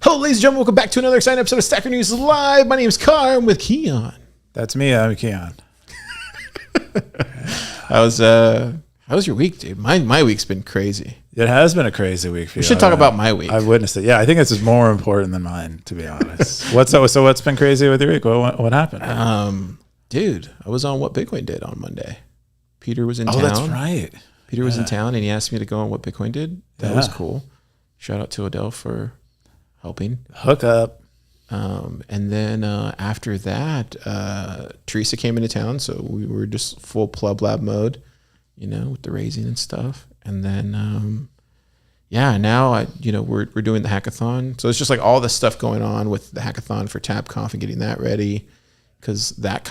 Hello, ladies and gentlemen. Welcome back to another exciting episode of Stacker News Live. My name is Car. I'm with Keyan. That's me. I'm Keyan. How's your week, dude? My week's been crazy. It has been a crazy week for you. We should talk about my week. I've witnessed it. Yeah, I think this is more important than mine, to be honest. So what's been crazy with your week? What happened? Dude, I was on What Bitcoin Did on Monday. Peter was in town. Oh, that's right. Peter was in town, and he asked me to go on What Bitcoin Did. That was cool. Shout out to Odell for helping. Hook up. And then after that, Teresa came into town, so we were just full PlebLab mode, with the raising and stuff. And then, now we're doing the hackathon. So it's just like all the stuff going on with the hackathon for TabConf and getting that ready, because that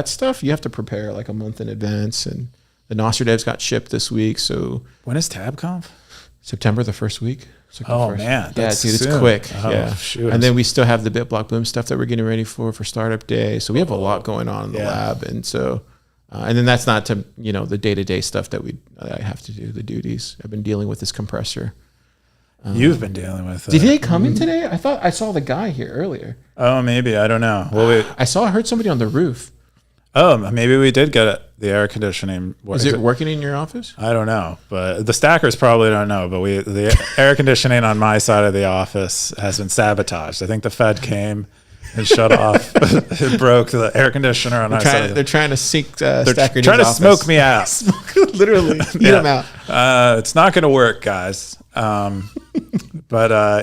stuff you have to prepare like a month in advance. And the Nostr devs got shipped this week. So when is TabConf? September, the first week. Oh man, yeah, dude, it's quick. Oh, yeah, shoot. And then we still have the BitBlock Boom stuff that we're getting ready for Startup Day. So we have a lot going on in the lab, and so, and then that's not to the day-to-day stuff that I have to do, the duties. I've been dealing with this compressor. You've been dealing with. Did they come in today? I thought I saw the guy here earlier. Oh, maybe, I don't know. Well, I heard somebody on the roof. Oh, maybe we did get the air conditioning. Is it working in your office? I don't know, but the stackers probably don't know. But the air conditioning on my side of the office has been sabotaged. I think the Fed came and shut off. It broke the air conditioner on our side. They're trying to sink They're Stacker trying to News smoke office. me out. Literally, eat them out. It's not going to work, guys. But I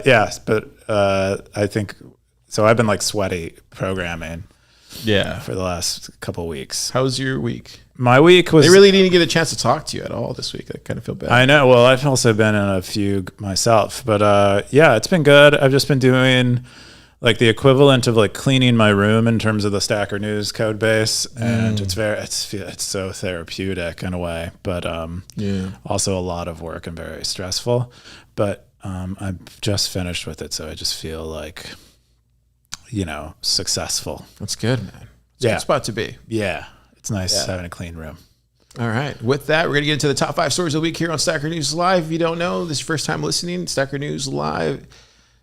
think so. I've been like sweaty programming. Yeah, for the last couple of weeks. How was your week? My week was... They really didn't get a chance to talk to you at all this week. I kind of feel bad. I know. Well, I've also been in a few myself. But it's been good. I've just been doing like the equivalent of like cleaning my room in terms of the Stacker News code base. And it's so therapeutic in a way. But also a lot of work and very stressful. But I've just finished with it. So I just feel like... successful. That's good, man. It's a good spot to be. Yeah. It's nice having a clean room. All right. With that, we're going to get into the top 5 stories of the week here on Stacker News Live. If you don't know, this is your first time listening, Stacker News Live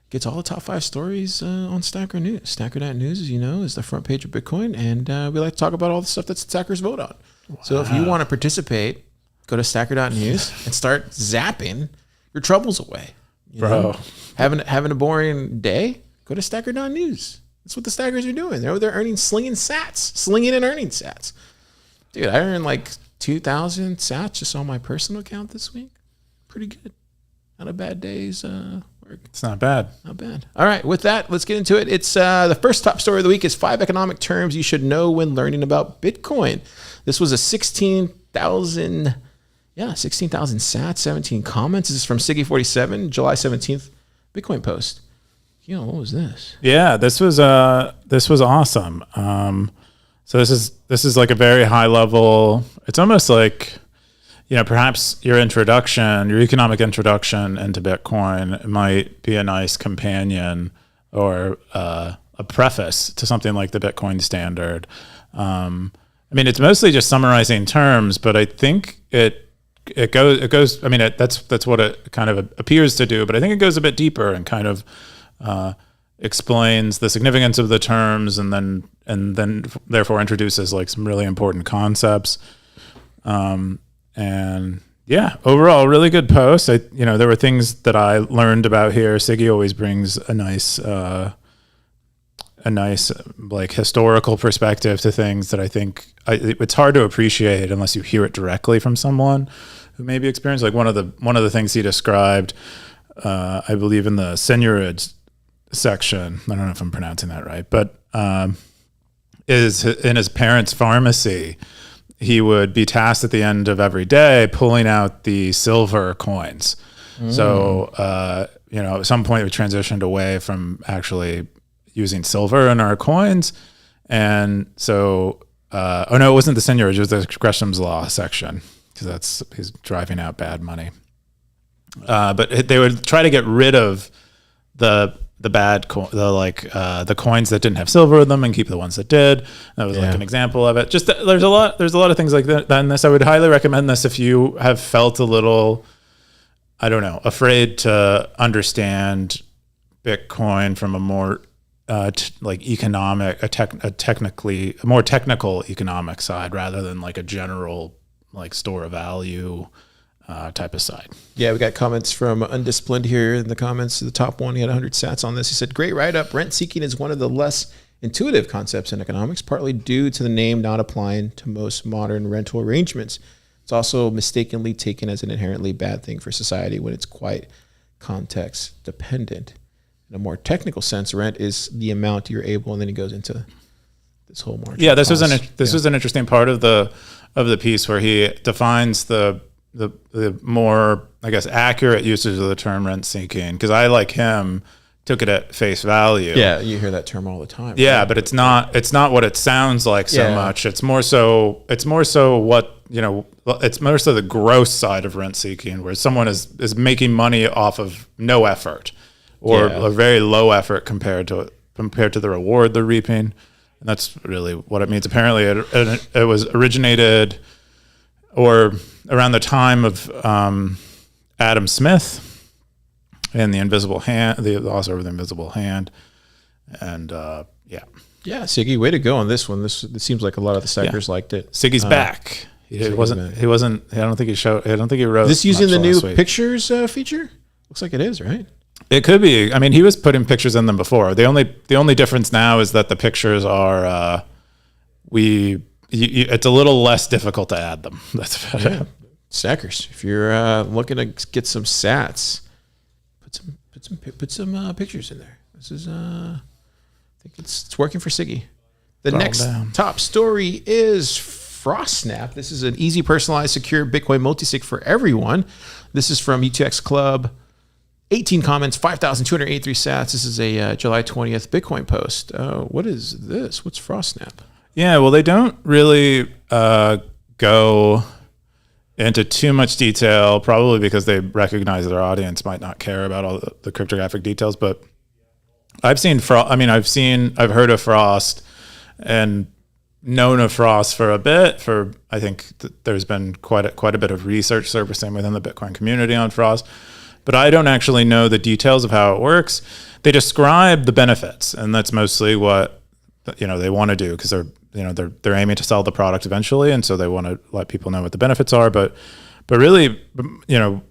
gets all the top 5 stories on Stacker News. Stacker.news, as you know, is the front page of Bitcoin, and we like to talk about all the stuff that stackers vote on. Wow. So if you want to participate, go to Stacker.news and start zapping your troubles away. Bro. Having a boring day? Go to Stacker.news. That's what the stackers are doing. They're earning slinging and earning sats. Dude, I earned like 2,000 sats just on my personal account this week. Pretty good. Not a bad day's work. It's not bad. Not bad. All right, with that, let's get into it. It's the first top story of the week is 5 economic terms you should know when learning about Bitcoin. This was a 16,000 sats, 17 comments. This is from Siggy47, July 17th, Bitcoin post. What was this? Yeah, this was awesome. So this is like a very high level. It's almost like, perhaps your economic introduction into Bitcoin might be a nice companion or a preface to something like the Bitcoin standard. It's mostly just summarizing terms, but I think it goes. That's what it kind of appears to do, but I think it goes a bit deeper and kind of explains the significance of the terms and then therefore introduces like some really important concepts. Overall, really good post. There were things that I learned about here. Siggy always brings a nice like historical perspective to things that I think it's hard to appreciate unless you hear it directly from someone who maybe experienced. Like one of the things he described, I believe in the seigniorage section, I don't know if I'm pronouncing that right, but is in his parents' pharmacy, he would be tasked at the end of every day pulling out the silver coins. So, at some point we transitioned away from actually using silver in our coins. And so, it wasn't the seigniorage, it was the Gresham's Law section, because he's driving out bad money. But they would try to get rid of the coins that didn't have silver in them and keep the ones that did. That was like an example of it. Just there's a lot of things like that in this. I would highly recommend this if you have felt a little, afraid to understand Bitcoin from a more like economic, a more technical economic side rather than like a general like store of value type of side. Yeah, we got comments from Undisciplined here in the comments. The top one, he had 100 sats on this. He said, great write-up. Rent seeking is one of the less intuitive concepts in economics, partly due to the name not applying to most modern rental arrangements. It's also mistakenly taken as an inherently bad thing for society when it's quite context dependent. In a more technical sense, rent is the amount you're able, and then he goes into this whole margin. Yeah, this was an interesting part of the piece where he defines the more, I guess, accurate usage of the term rent seeking, because I, like him, took it at face value. Yeah, you hear that term all the time. Yeah, right? but it's not what it sounds like so much. It's more so what, it's more so the gross side of rent seeking, where someone is making money off of no effort or a very low effort compared to the reward they're reaping. And that's really what it means. Apparently it was originated or around the time of Adam Smith and the Invisible Hand, the author of the Invisible Hand. And yeah, Siggy, way to go on this one. It seems like a lot of the stackers liked it. Siggy's back. He wasn't. I don't think he wrote. Is this using the new week. pictures feature? Looks like it is, right? It could be. I mean, he was putting pictures in them before. The only difference now is that the pictures are it's a little less difficult to add them. That's about it. Stackers, if you're looking to get some sats, put some pictures in there. This is I think it's working for Siggy. The next top story is FrostSnap. This is an easy, personalized, secure Bitcoin multisig for everyone. This is from UTX Club. 18 comments, 5,283 sats. This is a July 20th Bitcoin post. What is this? What's FrostSnap? Yeah, well, they don't really go into too much detail, probably because they recognize their audience might not care about all the cryptographic details. But I've heard of Frost and known of Frost for a bit. I think there's been quite a bit of research surfacing within the Bitcoin community on Frost, but I don't actually know the details of how it works. They describe the benefits, and that's mostly what they want to do, because they're aiming to sell the product eventually, and so they want to let people know what the benefits are. But really,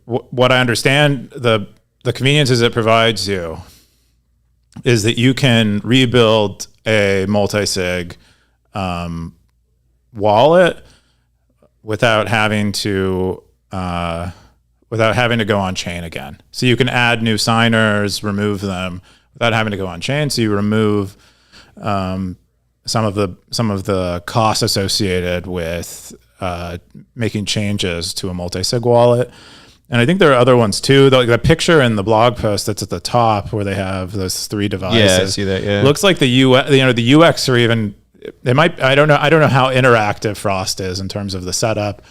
what I understand, the conveniences it provides you is that you can rebuild a multi-sig wallet without having to go on chain again. So you can add new signers, remove them without having to go on chain. So you remove some of the costs associated with making changes to a multi-sig wallet. And I think there are other ones too. The picture in the blog post that's at the top where they have those three devices. Yeah, I see that. Yeah, looks like the UX are even. They might. I don't know how interactive Frost is in terms of the setup,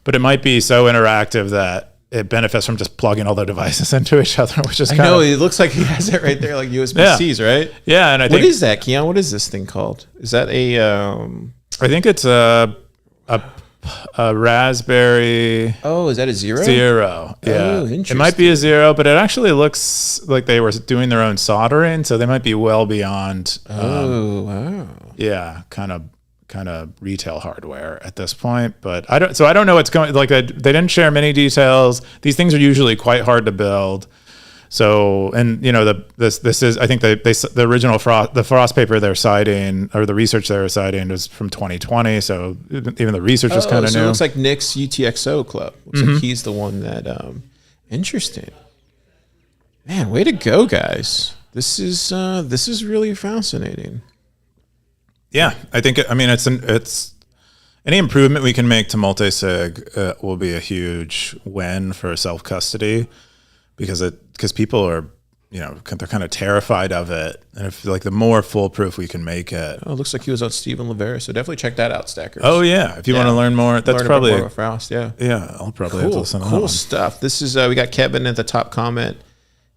but it might be so interactive that it benefits from just plugging all the devices into each other, which is it looks like he has it right there, like USB-Cs, right? Yeah, and I think. What is that, Keyan? What is this thing called? Is that a? I think it's a Raspberry. Oh, is that a zero? Zero. Yeah. Oh, interesting. It might be a zero, but it actually looks like they were doing their own soldering, so they might be well beyond. Wow. Yeah, kind of retail hardware at this point, but I don't know what's going. Like they didn't share many details. These things are usually quite hard to build. So, and this is, I think the original Frost paper they're citing, or the research they were citing, is from 2020. So even the research is kind of new. It looks like Nick's UTXO club. Looks like he's the one that. Interesting. Man, way to go, guys! This is really fascinating. Yeah, I think it's any improvement we can make to multi-sig will be a huge win for self-custody, because people are, they're kind of terrified of it, and if the more foolproof we can make it. Oh, it looks like he was on Stephen Livera, so definitely check that out, Stackers. Oh yeah, if you want to learn more, that's probably more about Frost. Yeah, I'll probably have to listen to that cool one. Stuff. This is we got Kevin at the top comment.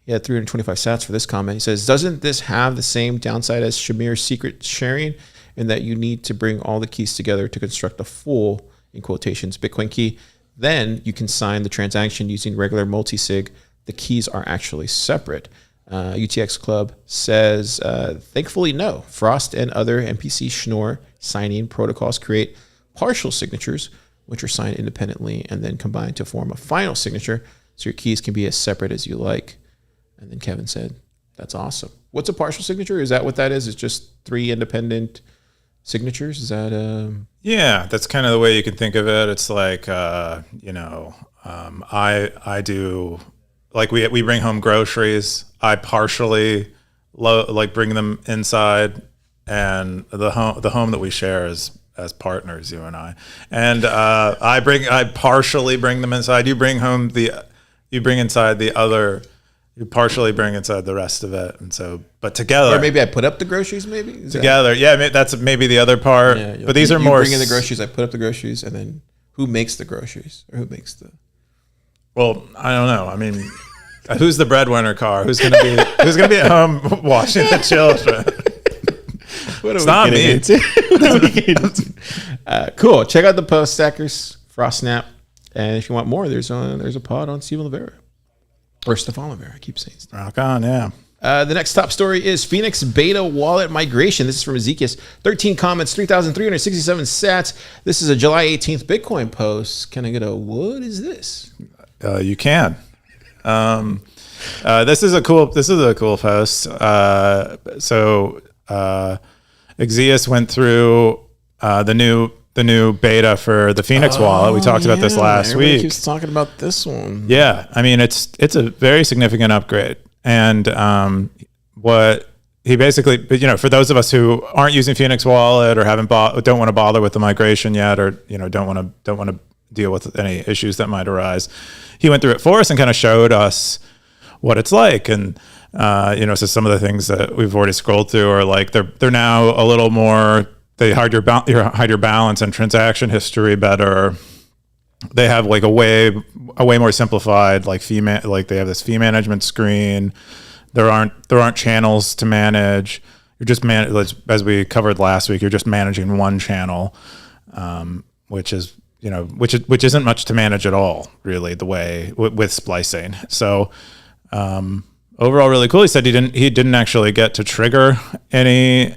He had 325 sats for this comment. He says, "Doesn't this have the same downside as Shamir's secret sharing, in that you need to bring all the keys together to construct a full, in quotations, Bitcoin key? Then you can sign the transaction using regular multi-sig. The keys are actually separate." UTX Club says, thankfully, no. Frost and other MPC Schnorr signing protocols create partial signatures, which are signed independently and then combined to form a final signature. So your keys can be as separate as you like. And then Kevin said, that's awesome. What's a partial signature? Is that what that is? It's just 3 independent signatures? Is that Yeah, that's kind of the way you can think of it. It's like I do, like we bring home groceries. I partially bring them inside, and the home that we share is as partners, you and I. And I partially bring them inside. You bring inside the other. You partially bring inside the rest of it, and so, but together. Or maybe I put up the grogroceries. Maybe together, yeah. That's maybe the other part. Yeah, but these are more. You bring in the groceries. I put up the groceries, and then who makes the groceries, or who makes the? Well, I don't know. I mean, who's the breadwinner, Car? Who's gonna be at home watching the children? It's not me. Cool. Check out the post, Stackers, Frost Snap, and if you want more, there's a pod on Steven Rivera. Or Stefan Rivera, I keep saying. Rock on, yeah. The next top story is Phoenix beta wallet migration. This is from Ezekias. 13 comments, 3,367 sats. This is a July 18th Bitcoin post. Can I get a what is this? You can. This is a cool post. Ezekias went through the new beta for the Phoenix wallet. We talked about this last week. Keeps talking about this one. Yeah, I mean it's a very significant upgrade, and what he basically, for those of us who aren't using Phoenix wallet or don't want to bother with the migration yet, or don't want to deal with any issues that might arise, he went through it for us and kind of showed us what it's like. And so some of the things that we've already scrolled through are like they're now a little more. They hide your balance and transaction history better. They have like a way more simplified they have this fee management screen. There aren't channels to manage. You're just as we covered last week. You're just managing one channel, which isn't much to manage at all, really. The way with splicing. So overall, really cool. He said he didn't actually get to trigger any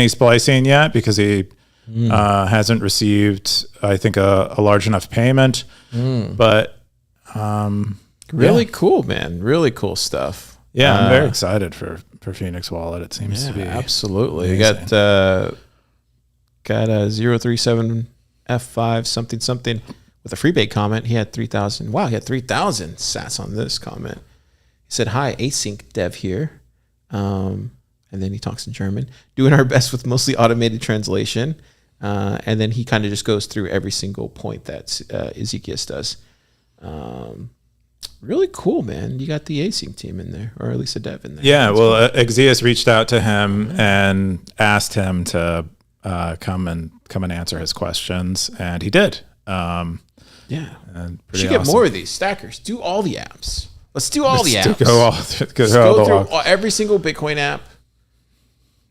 splicing yet because he hasn't received, I think, a large enough payment. But really cool, man. Really cool stuff. Yeah, I'm very excited for Phoenix Wallet. It seems to be absolutely. Amazing. You got a 037 F5 something with a freebait comment. He had 3,000. Wow, he had 3,000 sats on this comment. He said, "Hi, async dev here." And then he talks in German, doing our best with mostly automated translation. And then he kind of just goes through every single point that Ezekias does. Really cool, man. You got the async team in there, or at least a dev in there. Yeah, that's well, cool. Ezekias reached out to him and asked him to come and answer his questions, and he did. Yeah. And we should get more of these. Stackers, do all the apps. Let's do all the apps. Go through every single Bitcoin app.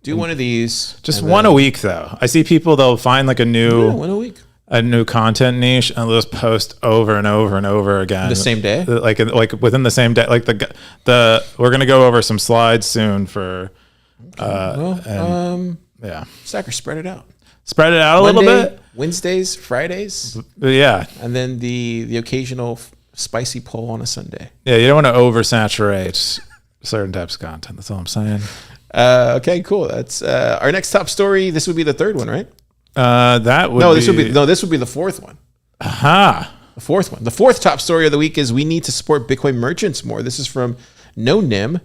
Do one of these. Just one a week, though. I see people, they'll find like one a week. A new content niche, and they'll just post over and over and over again. The same day? Like within the same day. Like we're going to go over some slides soon for, yeah. Stacker, spread it out. Spread it out a little bit. Wednesdays, Fridays. Yeah. And then the occasional spicy poll on a Sunday. Yeah, you don't want to oversaturate certain types of content. That's all I'm saying. Okay, cool. That's our next top story. This would be the third one, right? This would be the fourth one. Aha. The fourth one. The fourth top story of the week is we need to support Bitcoin merchants more. This is from No Nim.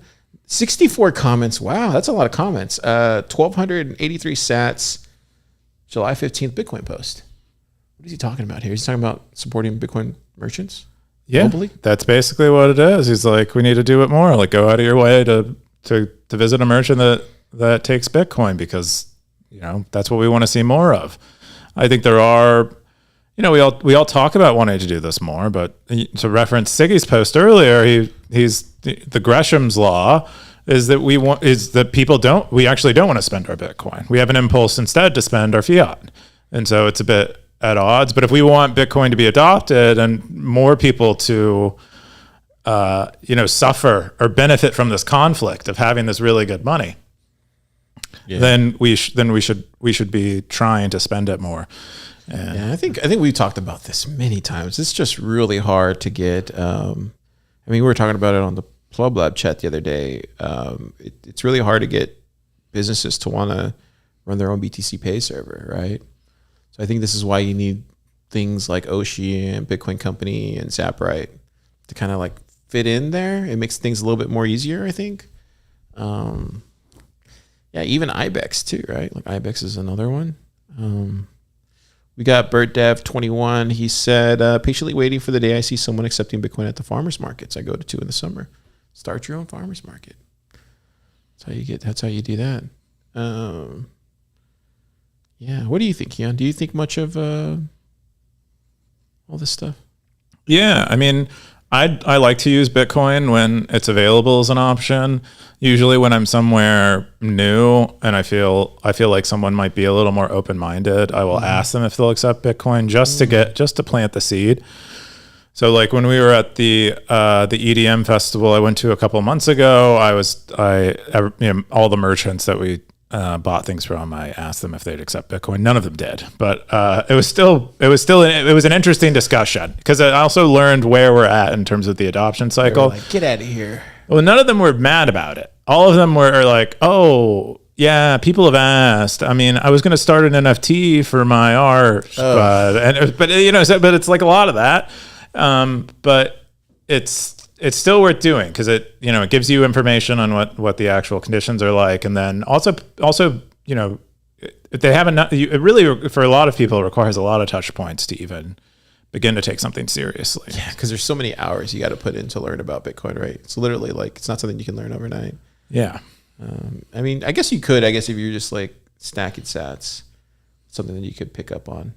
64 comments. Wow, that's a lot of comments. 1,283 sats. July 15th Bitcoin post. What is he talking about here? He's talking about supporting Bitcoin merchants? Yeah, globally? That's basically what it is. He's like, we need to do it more. Like, go out of your way to visit a merchant that takes Bitcoin, because that's what we want to see more of. I think there are, we all talk about wanting to do this more, but to reference Siggy's post earlier, the Gresham's law is that we actually don't want to spend our Bitcoin. We have an impulse instead to spend our fiat. And so it's a bit at odds. But if we want Bitcoin to be adopted and more people to suffer or benefit from this conflict of having this really good money, then we should be trying to spend it more. And I think we've talked about this many times. It's just really hard to get. We were talking about it on the PlebLab chat the other day. It's really hard to get businesses to want to run their own BTC Pay server, right? So I think this is why you need things like Oshi and Bitcoin Company and Zaprite to kind of like fit in there. It makes things a little bit more easier, I think. Even IBEX too, right? Like IBEX is another one. We got BertDev21. He said, patiently waiting for the day I see someone accepting Bitcoin at the farmers markets I go to in the summer. Start your own farmers market. That's how you do that. What do you think, Keyan? Do you think much of all this stuff? Yeah, I mean, I like to use Bitcoin when it's available as an option. Usually when I'm somewhere new and I feel like someone might be a little more open-minded, I will ask them if they'll accept Bitcoin just to plant the seed. So like when we were at the EDM festival I went to a couple of months ago, all the merchants that we bought things from, I asked them if they'd accept Bitcoin. None of them did, but it was an interesting discussion because I also learned where we're at in terms of the adoption cycle. Like, get out of here. Well, none of them were mad about it. All of them were like, "Oh, yeah, people have asked. I mean, I was going to start an NFT for my art, but it's like a lot of that. But it's still worth doing because it gives you information on what the actual conditions are like, and then also if they have enough, it really for a lot of people requires a lot of touch points to even begin to take something seriously. Yeah, because there's so many hours you got to put in to learn about Bitcoin, right? It's literally like it's not something you can learn overnight. Yeah. I guess you could. I guess if you're just like stacking sats, something that you could pick up on.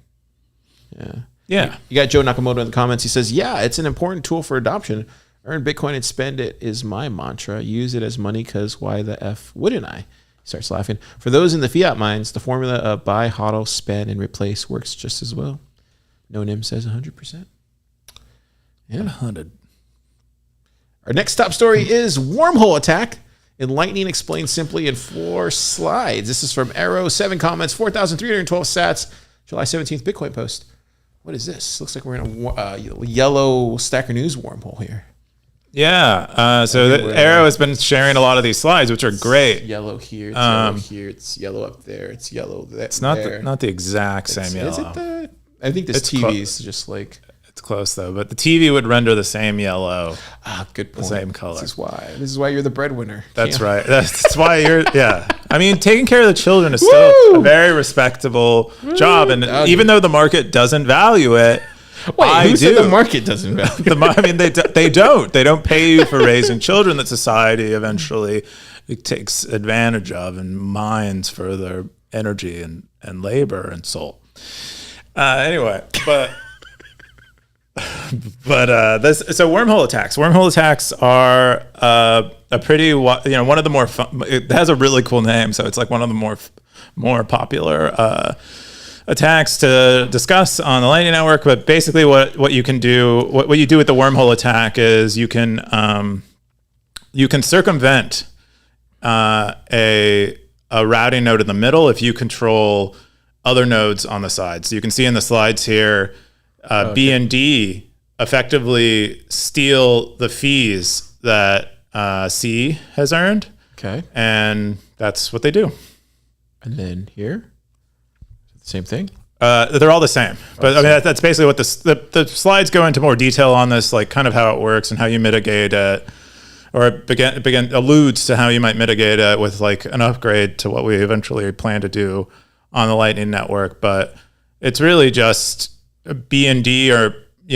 Yeah. Yeah. You got Joe Nakamoto in the comments. He says, yeah, it's an important tool for adoption. Earn Bitcoin and spend it is my mantra. Use it as money because why the F wouldn't I? He starts laughing. For those in the fiat minds, the formula of buy, hodl, spend, and replace works just as well. No Nim says 100%. Yeah. 100. Our next top story is wormhole attack. Enlightening explained simply in 4 slides. This is from Arrow, 7 comments, 4,312 sats, July 17th Bitcoin post. What is this? Looks like we're in a yellow Stacker News wormhole here. Yeah. So Arrow has been sharing a lot of these slides, which are great. It's yellow here. It's yellow here. It's yellow up there. It's yellow there. It's not the exact same yellow. Is it I think this TV is just like... It's close though, but the TV would render the same yellow. Good point. The same color. This is why you're the breadwinner. That's right. That's why you're. Yeah. I mean, taking care of the children is still a very respectable job, and even though the market doesn't value it, who said the market doesn't value it? I mean, they don't pay you for raising children that society eventually takes advantage of and mines for their energy and labor and soul. Anyway, but so wormhole attacks. Wormhole attacks are a pretty one of the more fun, it has a really cool name, so it's like one of the more popular attacks to discuss on the Lightning Network. But basically, what you can do, what you do with the wormhole attack is you can circumvent a routing node in the middle if you control other nodes on the side. So you can see in the slides here, B and D effectively steal the fees that C has earned. Okay. And that's what they do. And then here, same thing? They're all the same. But I mean, that's basically what the slides go into more detail on this, like kind of how it works and how you mitigate it, or it alludes to how you might mitigate it with like an upgrade to what we eventually plan to do on the Lightning Network. But it's really just B and D are, B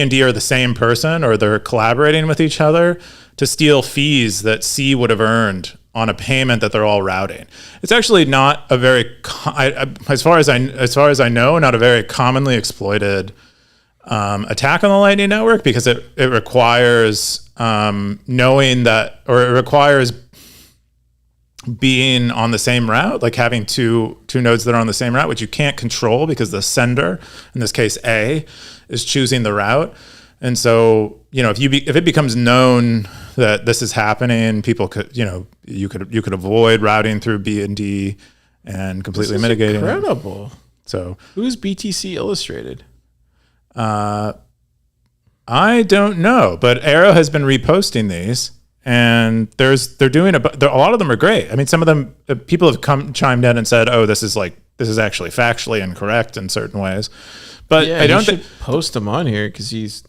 and D are the same person, or they're collaborating with each other to steal fees that C would have earned on a payment that they're all routing. It's actually not a very, as far as I know, not a very commonly exploited attack on the Lightning Network, because it requires knowing that, or it requires being on the same route, like having two nodes that are on the same route, which you can't control because the sender, in this case A, is choosing the route. And so, if it becomes known that this is happening, people could, you could avoid routing through BND and completely mitigating. Incredible. So who's BTC Illustrated? I don't know, but Arrow has been reposting these, and they're doing a lot of them are great. I mean, some of them people have chimed in and said, "Oh, this is actually factually incorrect in certain ways." But I don't think post them on here because he's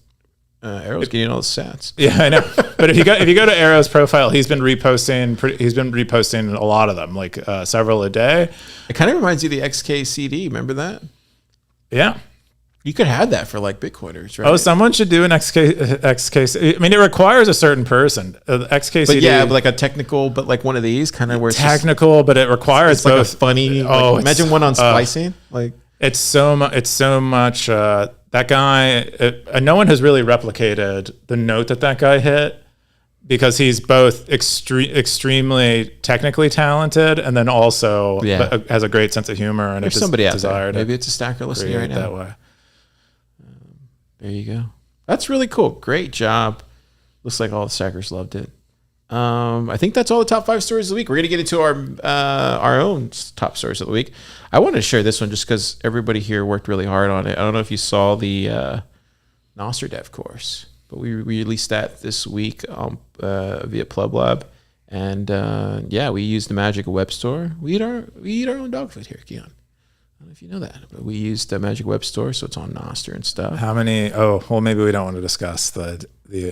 Arrow's getting all the stats. Yeah, I know. But if you go to Arrow's profile, he's been reposting a lot of them, like several a day. It kind of reminds you of the XK CD. Remember that? Yeah. You could have that for like Bitcoiners, right? Oh, someone should do an XK. I mean, it requires a certain person. XK CD. But yeah, like a technical, but like one of these kind of where it's technical, but it requires it's like both. A funny. Like, imagine one on splicing. It's so much. That guy, no one has really replicated the note that guy hit, because he's both extremely technically talented and then also has a great sense of humor and there's somebody out there. Maybe it's a stacker listening right now. That way. There you go. That's really cool. Great job. Looks like all the stackers loved it. I think that's all the top 5 stories of the week. We're going to get into our own top stories of the week. I wanted to share this one just because everybody here worked really hard on it. I don't know if you saw the Nostr dev course, but we released that this week via PlebLab. And we used the magic of web store. We eat our own dog food here, Keyan. I don't know if you know that, but we used the Magic Web Store, so it's on Nostr and stuff. How many? Oh, well, maybe we don't want to discuss the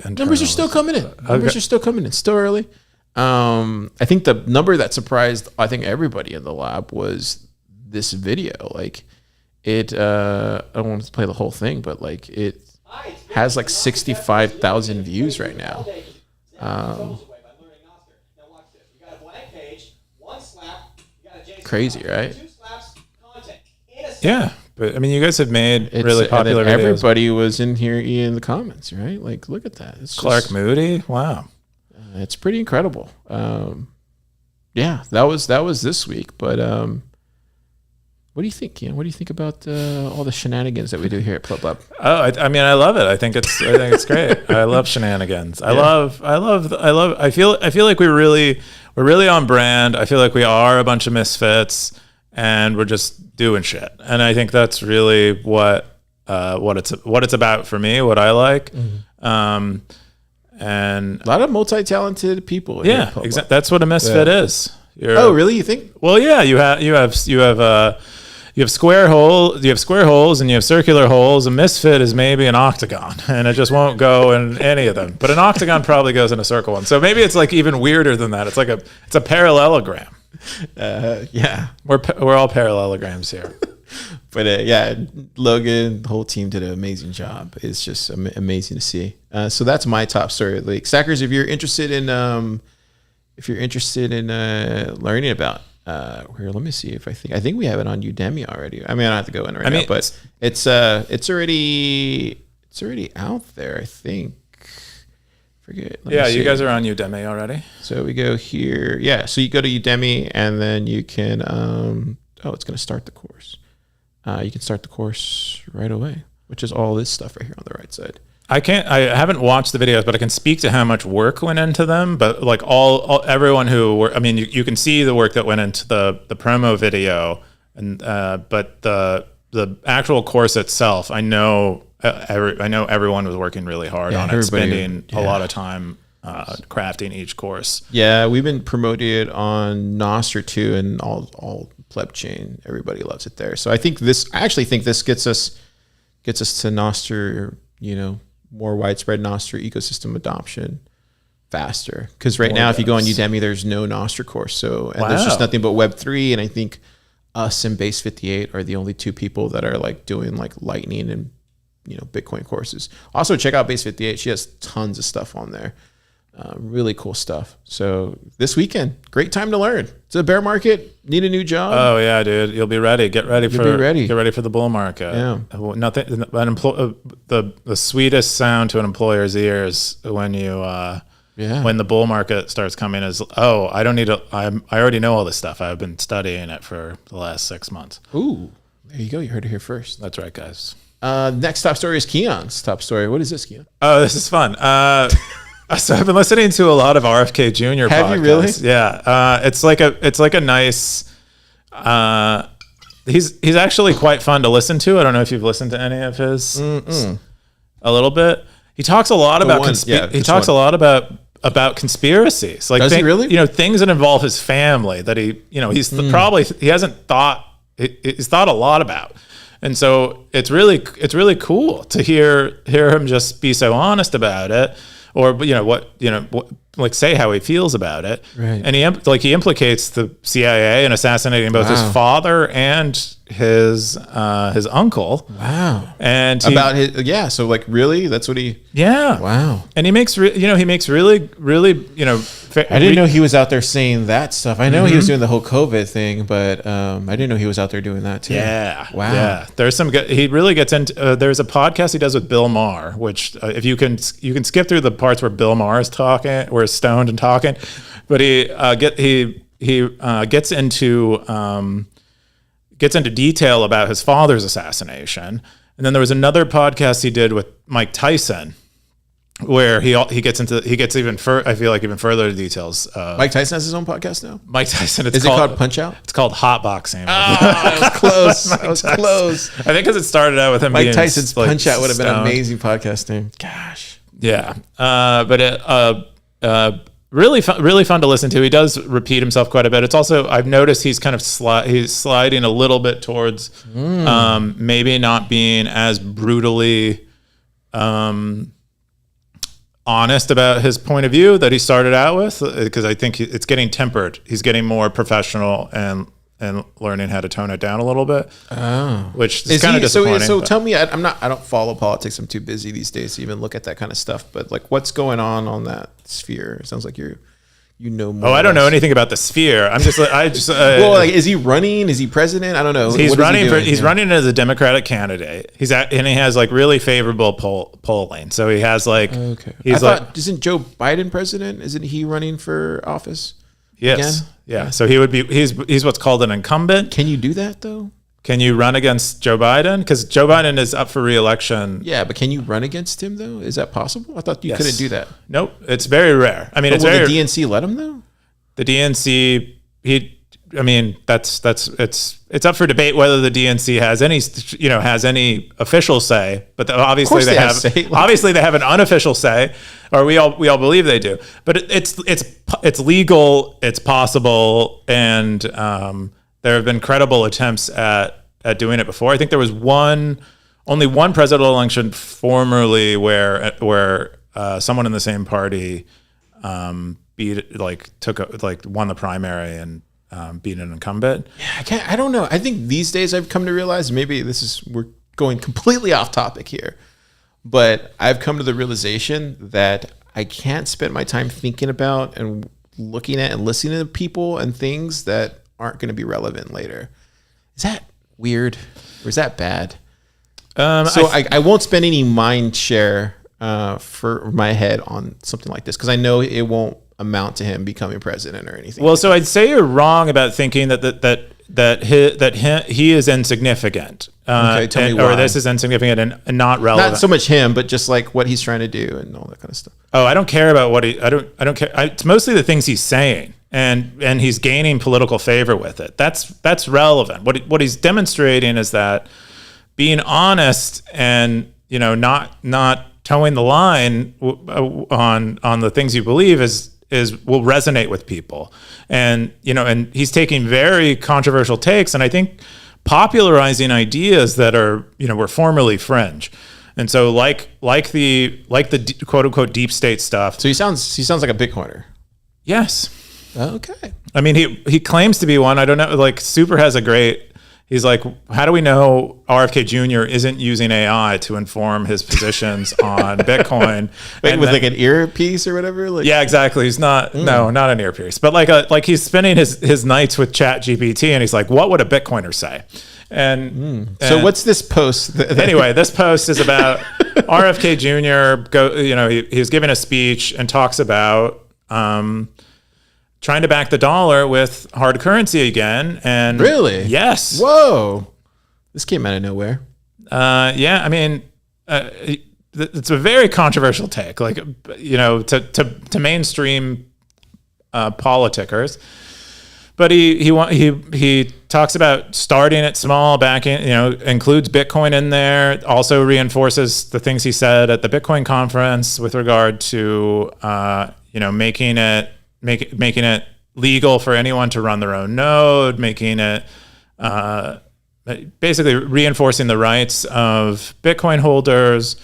numbers are still coming in. Numbers are still coming in. Still early. I think the number that surprised everybody in the lab was this video. Like it, I don't want to play the whole thing, but like it has like 65,000 views right now. Crazy, right? Yeah, but I mean, you guys have made really popular videos. Everybody was in here in the comments, right? Like, look at that. It's Clark Moody. Wow, it's pretty incredible. That was this week. But what do you think, Keyan? What do you think about all the shenanigans that we do here at PlebLab? Oh, I mean, I love it. I think it's great. I love shenanigans. I feel like we're really on brand. I feel like we are a bunch of misfits, and we're just doing shit. And I think that's really what it's about for me, what I like. Mm-hmm. And a lot of multi-talented people. Yeah, exactly. That's what a misfit is. Really? You think? Well, yeah. You have square holes, and you have circular holes. A misfit is maybe an octagon, and it just won't go in any of them. But an octagon probably goes in a circle one. So maybe it's like even weirder than that. It's like it's a parallelogram. Yeah, we're all parallelograms here. But Logan, the whole team did an amazing job. It's just amazing to see. So that's my top story of the week. Stackers, if you're interested in learning about here, let me see if I think we have it on Udemy already. I mean, I don't have to go in now, but it's already out there, I think. Forget. You guys are on Udemy already. So we go here. Yeah, so you go to Udemy and then you can it's going to start the course. You can start the course right away, which is all this stuff right here on the right side. I haven't watched the videos, but I can speak to how much work went into them. But like everyone you can see the work that went into the promo video, and but the actual course itself, I know everyone was working really hard on it, spending a lot of time crafting each course. Yeah, we've been promoting it on Nostr too, and all pleb chain. Everybody loves it there. So I actually think this gets us to Nostr, more widespread Nostr ecosystem adoption faster. Because right now, if you go on Udemy, there's no Nostr course. There's just nothing but Web3. And I think us and Base 58 are the only two people that are like doing like Lightning and Bitcoin courses. Also, check out Base 58. She has tons of stuff on there. Really cool stuff. So this weekend, great time to learn. It's a bear market. Need a new job. Oh yeah, dude. You'll be ready. Get ready for the bull market. Yeah. Nothing. The sweetest sound to an employer's ears when when the bull market starts coming is, I don't need to. I already know all this stuff. I've been studying it for the last 6 months. Ooh, there you go. You heard it here first. That's right, guys. Next top story is Keyan's top story. What is this, Keyan? Oh, this is fun. So I've been listening to a lot of RFK Jr. Have podcasts. you really? Yeah. It's like a nice. He's actually quite fun to listen to. I don't know if you've listened to any of his. A little bit. He talks a lot about. He talks a lot about conspiracies. Like, does he really? Things that involve his family that he's probably he hasn't thought. He's thought a lot about. And so it's really cool to hear him just be so honest about it, or what say how he feels about it. Right. And he implicates the CIA in assassinating both his father and his uncle. Wow. And so like, really, that's what he. Yeah. Wow. And he makes really I didn't know he was out there saying that stuff. I know he was doing the whole COVID thing, but I didn't know he was out there doing that too. Yeah. Wow. Yeah. There's some good, he really gets into, there's a podcast he does with Bill Maher, which if you can skip through the parts where Bill Maher is talking, where he's stoned and talking, but he gets into detail about his father's assassination. And then there was another podcast he did with Mike Tyson, where he gets even further details. Mike Tyson has his own podcast now. Mike Tyson. Is it called Punch Out? It's called Hot Boxing. I was close. I was close. I think because it started out with him. Mike Tyson's Punch Out would have been an amazing podcast name. Gosh. Yeah, but really fun to listen to. He does repeat himself quite a bit. It's also, I've noticed he's kind of he's sliding a little bit towards maybe not being as brutally honest about his point of view that he started out with, because I think it's getting tempered. He's getting more professional and learning how to tone it down a little bit. Oh, which is kind of disappointing. So tell me, I don't follow politics. I'm too busy these days to even look at that kind of stuff. But like, what's going on that sphere? It sounds like you know more. Oh, I don't know anything about the sphere. Well, like, is he running? Is he president? I don't know. He's running as a Democratic candidate. And he has like really favorable polling. So he has like, isn't Joe Biden president? Isn't he running for office? Yes. Again? Yeah. So he's what's called an incumbent. Can you do that though? Can you run against Joe Biden? Because Joe Biden is up for re-election. Yeah, but can you run against him though? Is that possible? I thought you couldn't do that. Nope, it's very rare. I mean, will the DNC let him though? The DNC, it's up for debate whether the DNC has any official say. But obviously they have. Obviously they have an unofficial say, or we all believe they do. But it's legal, it's possible, and there have been credible attempts at doing it before. I think there was only one presidential election formerly where someone in the same party won the primary and beat an incumbent. Yeah, I don't know. I think these days I've come to realize, maybe we're going completely off topic here, but I've come to the realization that I can't spend my time thinking about and looking at and listening to people and things that aren't going to be relevant later. Is that weird or is that bad? I won't spend any mind share for my head on something like this because I know it won't amount to him becoming president or anything. Well, so I'd say you're wrong about thinking that he is insignificant. Okay, tell me why. Or this is insignificant and not relevant. Not so much him, but just like what he's trying to do and all that kind of stuff. Oh, I don't care about what I don't care. It's mostly the things he's saying, and he's gaining political favor with it. That's relevant. What he's demonstrating is that being honest and not towing the line on the things you believe will resonate with people. And he's taking very controversial takes, and I think popularizing ideas that were formerly fringe. And so like the quote unquote deep state stuff. So he sounds like a Bitcoiner. Yes. Okay. I mean, he claims to be one. I don't know. Like Super has a great. He's like, how do we know RFK Jr. isn't using AI to inform his positions on Bitcoin? Like an earpiece or whatever? Like, yeah, exactly. He's not, not an earpiece, but like he's spending his nights with Chat GPT, and he's like, what would a Bitcoiner say? And so what's this post? Anyway, this post is about RFK Jr. He was giving a speech and talks about trying to back the dollar with hard currency again. And really? Yes. Whoa. This came out of nowhere. Yeah, I mean, it's a very controversial take, like, to mainstream politicers. But he talks about starting it small, includes Bitcoin in there. Also reinforces the things he said at the Bitcoin conference with regard to making it legal for anyone to run their own node, making it basically reinforcing the rights of Bitcoin holders.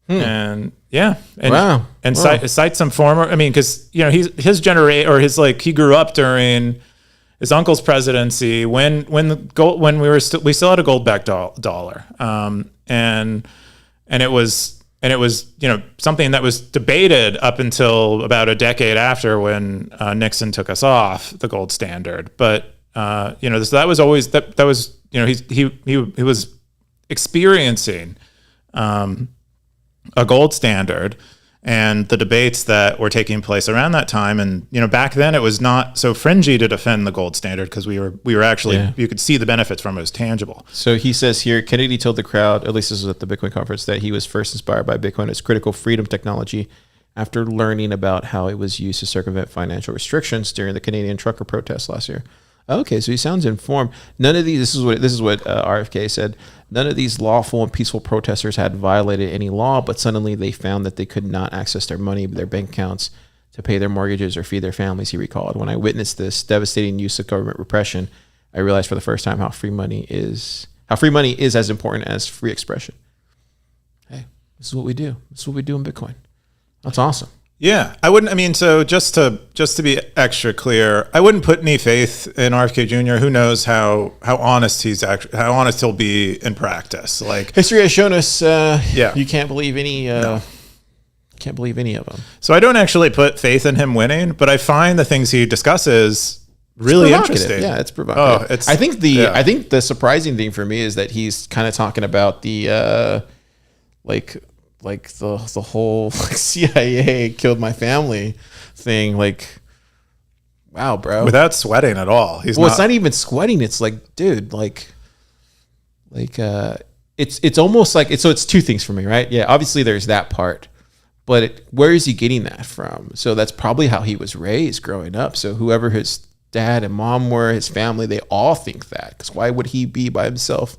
And yeah, and cite some former. I mean, because he grew up during his uncle's presidency when we still had a gold backed dollar, and it was something that was debated up until about a decade after when Nixon took us off the gold standard. But so that was always he was experiencing a gold standard and the debates that were taking place around that time. And, back then it was not so fringy to defend the gold standard because we were actually, you could see the benefits from it. It was tangible. So he says here, Kennedy told the crowd, at least this was at the Bitcoin conference, that he was first inspired by Bitcoin as critical freedom technology after learning about how it was used to circumvent financial restrictions during the Canadian trucker protests last year. Okay, so he sounds informed. None of these, this is what RFK said. None of these lawful and peaceful protesters had violated any law, but suddenly they found that they could not access their money, their bank accounts, to pay their mortgages or feed their families, he recalled. When I witnessed this devastating use of government repression, I realized for the first time how free money is as important as free expression. Hey, this is what we do. This is what we do in Bitcoin. That's awesome. Yeah, I wouldn't. I mean, so just to be extra clear, I wouldn't put any faith in RFK Jr. Who knows how honest he'll be in practice? Like, history has shown us, you can't believe any. Can't believe any of them. So I don't actually put faith in him winning, but I find the things he discusses really interesting. Yeah, it's provocative. I think the surprising thing for me is that he's kind of talking about the like the whole CIA killed my family thing. Like, wow, bro. Without sweating at all. It's not even sweating. It's like, dude, it's almost like it's two things for me, right? Yeah, obviously there's that part, but where is he getting that from? So that's probably how he was raised growing up. So whoever his dad and mom were, his family, they all think that. Because why would he be by himself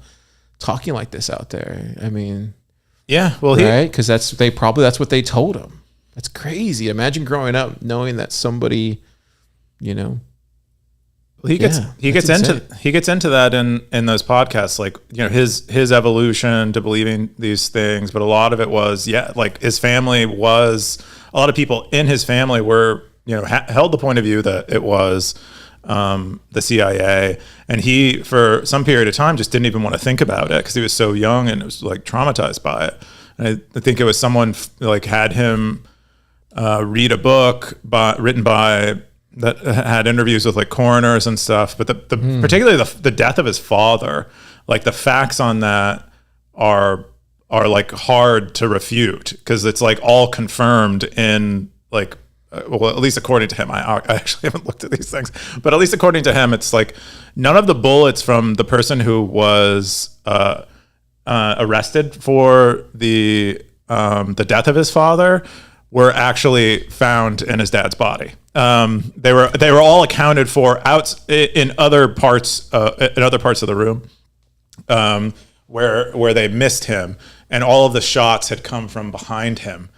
talking like this out there? I mean, yeah, well, right? Because that's what they told him. That's crazy. Imagine growing up knowing that somebody, Well, he gets into that in those podcasts, like, his evolution to believing these things, but a lot of it was like his family was, a lot of people in his family were held the point of view that it was the CIA, and he for some period of time just didn't even want to think about it because he was so young and was like traumatized by it. And I think it was someone like had him read a book written by that had interviews with like coroners and stuff, but particularly the death of his father, like the facts on that are like hard to refute because it's like all confirmed in like, well, at least according to him. I actually haven't looked at these things, but at least according to him, it's like none of the bullets from the person who was arrested for the death of his father were actually found in his dad's body. They were all accounted for out in other parts of the room where they missed him, and all of the shots had come from behind him.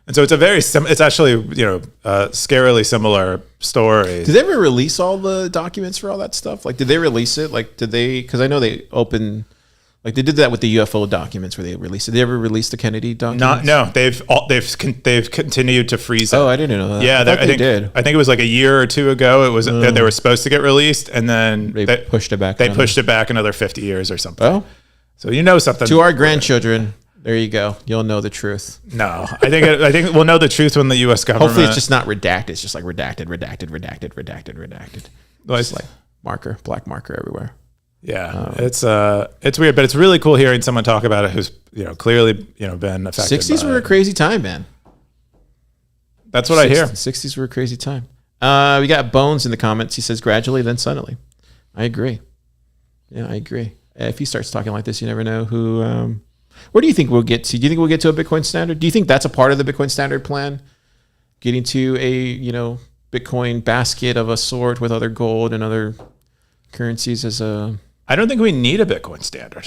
And so it's it's actually scarily similar story. Did they ever release all the documents for all that stuff? Like, did they release it? Like, did they? Because I know they opened. Like they did that with the UFO documents where they released it. Did they ever release the Kennedy documents? No. They've continued to freeze it. Oh, I didn't know that. Yeah, I think did. I think it was like a year or two ago. It was they were supposed to get released, and then they pushed it back. They pushed it back another 50 years or something. Oh, so something. To our grandchildren, there you go. You'll know the truth. No, I think we'll know the truth when the U.S. government. Hopefully, it's just not redacted. It's just like redacted. Well, it's like black marker everywhere. Yeah, it's weird, but it's really cool hearing someone talk about it who's clearly been affected. 60s were a crazy time, man. That's what I hear. 60s were a crazy time. We got Bones in the comments. He says gradually, then suddenly. I agree. Yeah, I agree. if he starts talking like this, you never know who. Where do you think we'll get to? Do you think we'll get to a Bitcoin standard? Do you think that's a part of the Bitcoin standard plan? Getting to a Bitcoin basket of a sort with other gold and other currencies as a. I don't think we need a Bitcoin standard.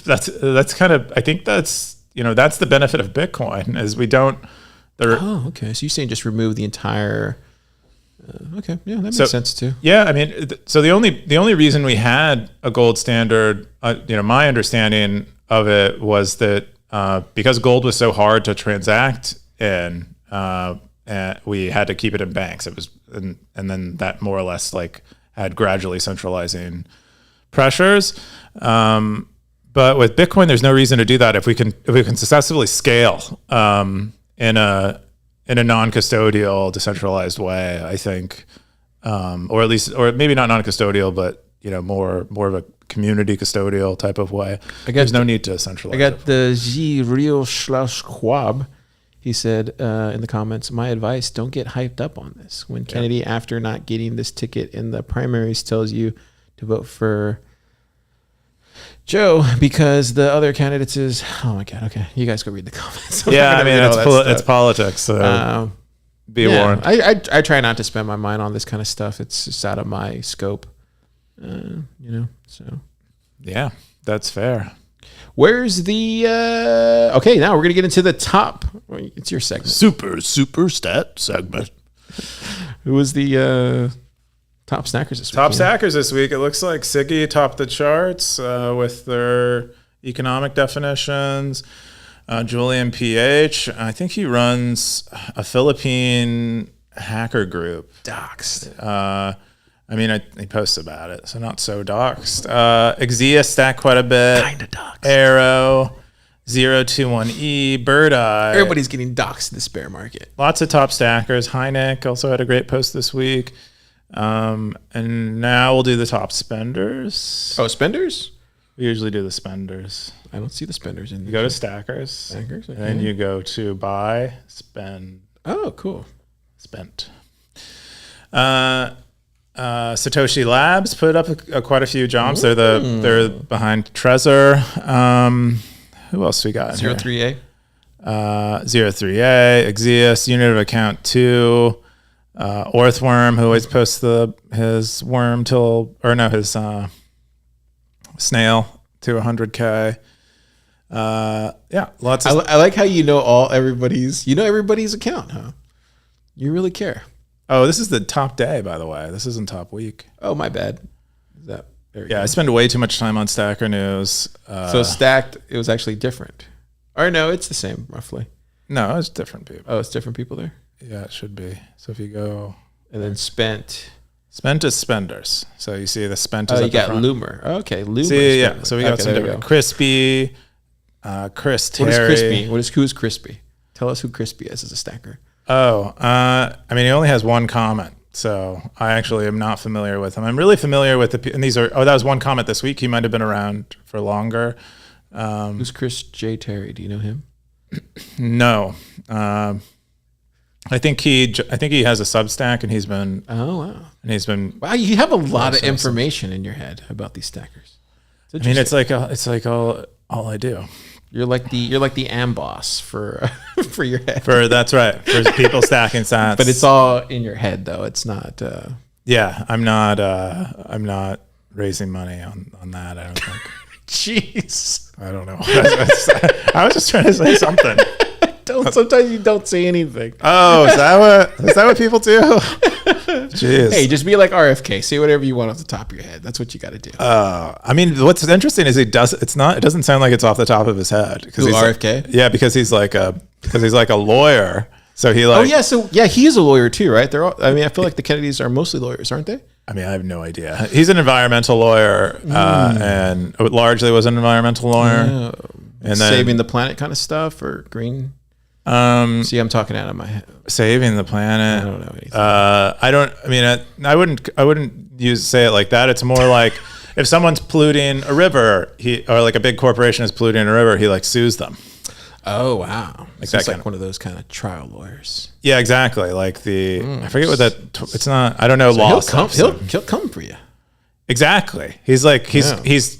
that's kind of. I think that's that's the benefit of Bitcoin is we don't. Oh, okay. So you're saying just remove the entire. Okay, yeah, that makes sense too. Yeah, I mean, so the only reason we had a gold standard, my understanding of it was that because gold was so hard to transact in, we had to keep it in banks. It was, and then that more or less like had gradually centralizing pressures. But with Bitcoin, there's no reason to do that if we can successfully scale in a non-custodial, decentralized way, I think, or maybe not non-custodial, but more of a community custodial type of way. There's no need to centralize. I got the Z Real Schwab. He said in the comments, my advice: don't get hyped up on this. When Kennedy, after not getting this ticket in the primaries, tells you to vote for Joe because the other candidates is, oh my God, okay, you guys go read the comments. Yeah, I mean, it's politics, so be warned. I try not to spend my mind on this kind of stuff. It's just out of my scope, so. Yeah, that's fair. Where's the, okay, now we're going to get into the top, it's your segment. Super stat segment. Who was the top snackers this week? Top snackers this week. It looks like Siggy topped the charts with their economic definitions. Julian PH, I think he runs a Philippine hacker group. Doxed. He posts about it, so not so doxed. Exia stacked quite a bit. Kind of doxed. Arrow, 021E, Bird Eye. Everybody's getting doxed in this bear market. Lots of top stackers. Heineck also had a great post this week. And now we'll do the top spenders. Oh, spenders? We usually do the spenders. I don't see the spenders in there. You go to stackers. Stackers, okay. And you go to buy, spend. Oh, cool. Spent. Satoshi Labs put up quite a few jumps. Ooh. They're behind Trezor. Who else we got? 03A. 03A, Exius, unit of account 2. Orthworm, who always posts his worm his snail to 100K. Lots of. I like how everybody's account, huh? You really care. Oh, this is the top day, by the way. This isn't top week. Oh, my bad. I spend way too much time on Stacker News. So Stacked, it was actually different. Or no, it's the same, roughly. No, it's different people. Oh, it's different people there? Yeah, it should be. So if you go... And then Spent is spenders. So you see the spent is you at the got front. Loomer. Okay, Loomer. See, yeah. So we got some different... Crispy, Chris Terry. What is Crispy? Who's Crispy? Tell us who Crispy is as a stacker. Oh, he only has one comment. So I actually am not familiar with him. I'm really familiar with and these are, that was one comment this week. He might have been around for longer. Who's Chris J. Terry? Do you know him? No. I think he has a Substack and he's been. Oh, wow. And he's been. Wow, you have a lot of information in your head about these stackers. It's like all I do. You're like the amboss for your head. That's right. For people stacking sats. But it's all in your head though. It's not Yeah, I'm not raising money on that, I don't think. Jeez. I don't know. I was just trying to say something. Sometimes you don't say anything. Oh, is that what people do? Jeez. Hey, just be like RFK. Say whatever you want off the top of your head. That's what you got to do. What's interesting is it doesn't sound like it's off the top of his head. Who, RFK? Yeah, because he's like a lawyer. So he like. Oh yeah, he's a lawyer too, right? I feel like the Kennedys are mostly lawyers, aren't they? I have no idea. He's an environmental lawyer, and largely was an environmental lawyer, and then saving the planet kind of stuff or green. See, I'm talking out of my head. Saving the planet. I don't know anything. I wouldn't say it like that. It's more like if someone's polluting a river, or like a big corporation is polluting a river, he like sues them. Oh wow! Like so that's like one of those kind of trial lawyers. Yeah, exactly. Like I forget what that. It's not. I don't know. So law. He'll come for you. Exactly. He's like his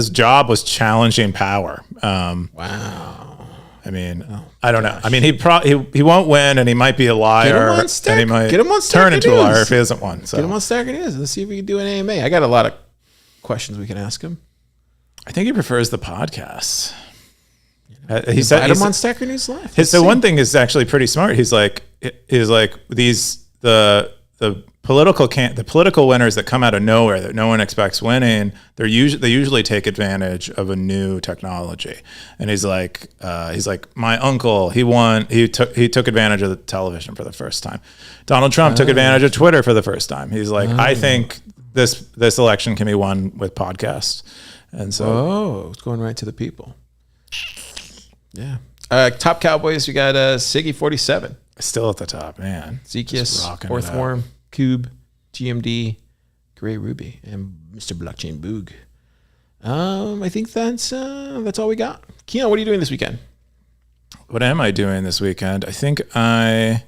job was challenging power. Wow. I mean, I don't know. I mean, he won't win, and he might be a liar, and he might turn into a liar if he isn't one. So get him on Stacker News. Let's see if we can do an AMA. I got a lot of questions we can ask him. I think he prefers the podcasts. He said him on Stacker News Live. So one thing is actually pretty smart. He's like the political winners that come out of nowhere that no one expects winning. They usually take advantage of a new technology. And he's like my uncle. He won. He took advantage of the television for the first time. Donald Trump took advantage of Twitter for the first time. He's like, I think this election can be won with podcasts. And so, it's going right to the people. Yeah. Top Cowboys. We got Siggy 47. Still at the top, man. Zekias, Fourth Worm, Cube, GMD, Gray Ruby, and Mr. Blockchain Boog. I think that's all we got. Keyan, what are you doing this weekend? What am I doing this weekend? I think my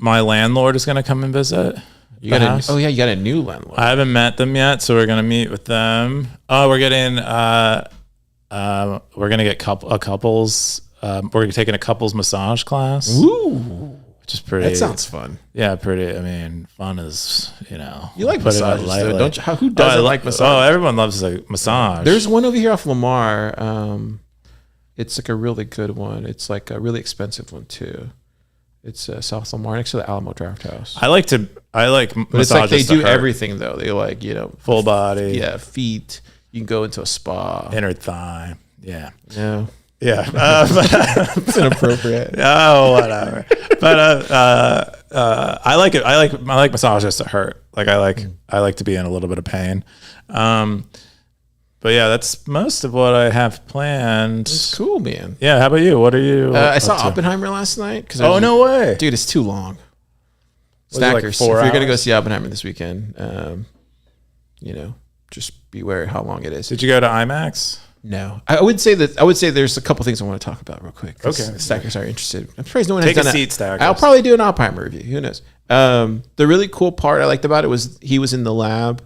landlord is going to come and visit. You got a new landlord. I haven't met them yet, so we're going to meet with them. Oh, we're getting we're going to get couples. We're taking a couples massage class. Ooh. Which is pretty. That sounds fun. Yeah, pretty. I mean, fun is, You like massages, though, don't you? Who doesn't like massage? Oh, everyone loves a massage. There's one over here off Lamar. It's like a really good one. It's like a really expensive one, too. It's South Lamar next to the Alamo Draft House. I like massages. It's like they do everything, though. They like, full body. Yeah, feet. You can go into a spa. Inner thigh. Yeah. Yeah. Yeah, it's inappropriate. Oh, whatever. But I like it. I like massages to hurt. Like I like to be in a little bit of pain. But yeah, that's most of what I have planned. It's cool, man. Yeah. How about you? What are you? I saw Oppenheimer last night. No way, dude! It's too long. Stackers. Like 4 hours? If you're gonna go see Oppenheimer this weekend, just beware how long it is. Did you go to IMAX? No, I would say there's a couple things I want to talk about real quick. Okay, Stackers are interested. I'm surprised no one has done a seat. Stackers. I'll probably do an Oppenheimer review. Who knows? The really cool part I liked about it was he was in the lab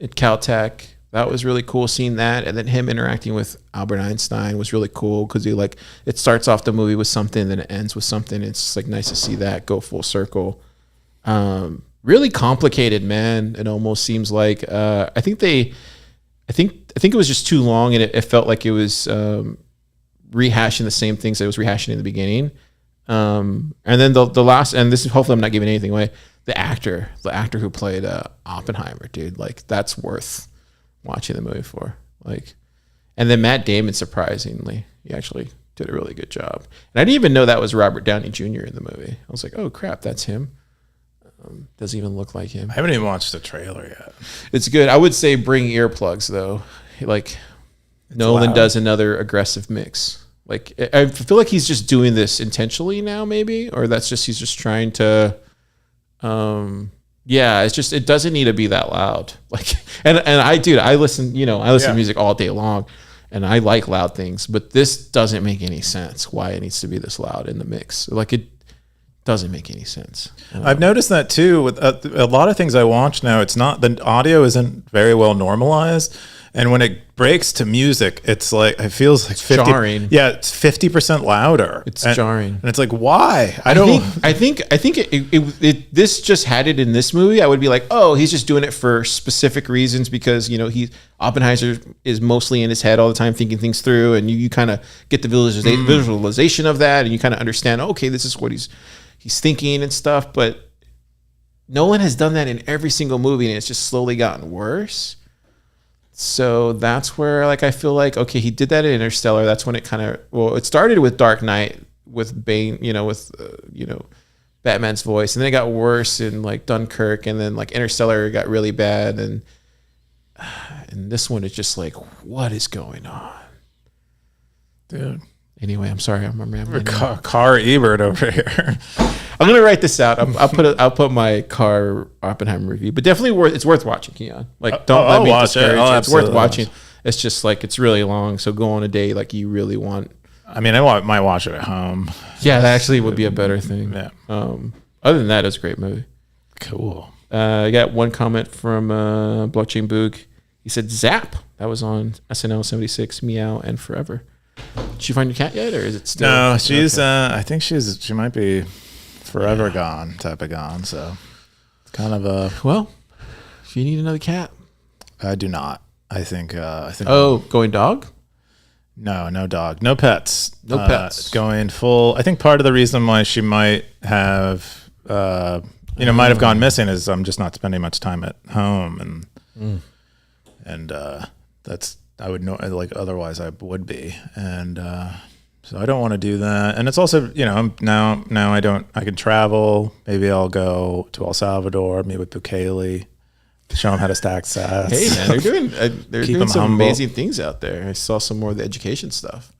at Caltech. That was really cool seeing that, and then him interacting with Albert Einstein was really cool because it starts off the movie with something, then it ends with something. It's like nice to see that go full circle. Really complicated, man. It almost seems like I think it was just too long, and it felt like it was rehashing the same things that it was rehashing in the beginning. And then the last, and this is hopefully I'm not giving anything away. The actor who played Oppenheimer, dude, like that's worth watching the movie for. Like, and then Matt Damon, surprisingly, he actually did a really good job. And I didn't even know that was Robert Downey Jr. in the movie. I was like, oh crap, that's him. Doesn't even look like him. I haven't even watched the trailer yet. It's good. I would say bring earplugs though. Like Nolan loud. does another aggressive mix. Like I feel like he's just doing this intentionally now, maybe, or he's just trying to. It's just it doesn't need to be that loud. Like and I listen to music all day long, and I like loud things, but this doesn't make any sense. Why it needs to be this loud in the mix? Like it doesn't make any sense. I've noticed that too with a lot of things I watch now. It's not, the audio isn't very well normalized, and when it breaks to music, it's like it feels like 50, jarring. Yeah, it's 50% louder. It's jarring, and it's like, why? I think this just had it in this movie. I would be like, oh, he's just doing it for specific reasons because Oppenheimer is mostly in his head all the time thinking things through, and you kind of get the visualization of that, and you kind of understand, okay, this is what he's thinking and stuff. But Nolan has done that in every single movie, and it's just slowly gotten worse. So that's where I feel like, okay, he did that in Interstellar. That's when it it started with Dark Knight with Bane, Batman's voice, and then it got worse in Dunkirk, and then Interstellar got really bad, and this one is just like, what is going on, dude? Anyway, I'm sorry, I'm rambling. Car Ebert over here. I'm gonna write this out. I'll put my Car Oppenheimer review, but definitely it's worth watching, Keyan. Don't let me discourage it. It's worth watching. It's just it's really long, so go on a day you really want. I mean, I might watch it at home. Yeah, that actually would be a better thing. Yeah. Other than that, it's a great movie. Cool. I got one comment from Blockchain Boog. He said, "Zap." That was on SNL 76, Meow, and Forever. Did you find your cat yet, or is it still? No, she's. Okay. I think she might be forever gone, type of gone. So it's kind of a. Well, if you need another cat, I do not. I think. Oh, going dog? No dog, no pets, no pets. Going full. I think part of the reason why she might have, might have gone missing is I'm just not spending much time at home, and that's. I would know, like, otherwise I would be. And so I don't want to do that. And it's also, I'm now I can travel. Maybe I'll go to El Salvador, meet with Bukele, show them how to stack sats. Hey, man, they're doing some humble. amazing things out there. I saw some more of the education stuff.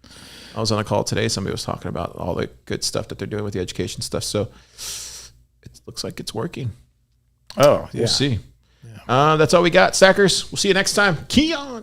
I was on a call today. Somebody was talking about all the good stuff that they're doing with the education stuff. So it looks like it's working. Oh, yeah. We'll see. Yeah. That's all we got, Stackers. We'll see you next time. Keyan.